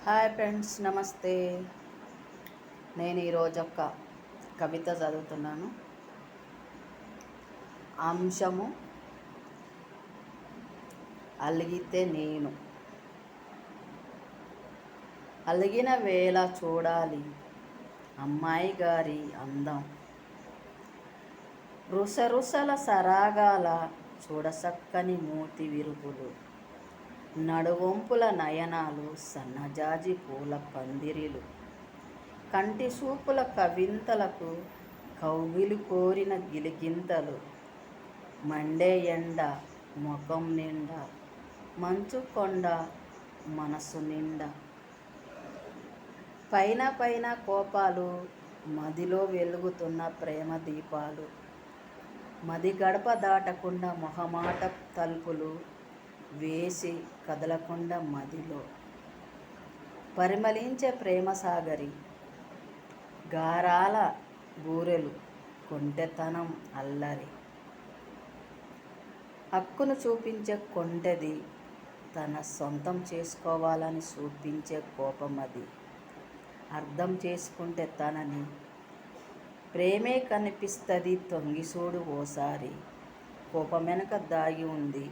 Hi friends, నమస్తే. నేను ఈరోజు ఒక కవిత చదువుతున్నాను. అంశము అలిగితే నేను. అలిగిన వేళ చూడాలి అమ్మాయి గారి అందం, రుసరుసల సరాగాల చూడసక్కని మూతి విరుపులు, నడువొంపుల నయనాలు సన్నజాజి పూల పందిరిలు, కంటి చూపుల కవింతలకు కౌగిలి కోరిన గిలిగింతలు, మండే ఎండ ముఖం నిండా, మంచు కొండ మనసు నిండా, పైన పైన కోపాలు, మదిలో వెలుగుతున్న ప్రేమ దీపాలు, మది గడప దాటకుండా మొహమాట తలుపులు వేసి కదలకుండా మదిలో పరిమళించే ప్రేమ సాగరి, గారాల బూరెలు కొంటెతనం అల్లరి, హక్కును చూపించే కొంటెది, తన సొంతం చేసుకోవాలని చూపించే కోపమది, అర్థం చేసుకుంటే తనని ప్రేమే కనిపిస్తుంది తొంగిసూడు ఓసారి, కోపం వెనక దాగి ఉంది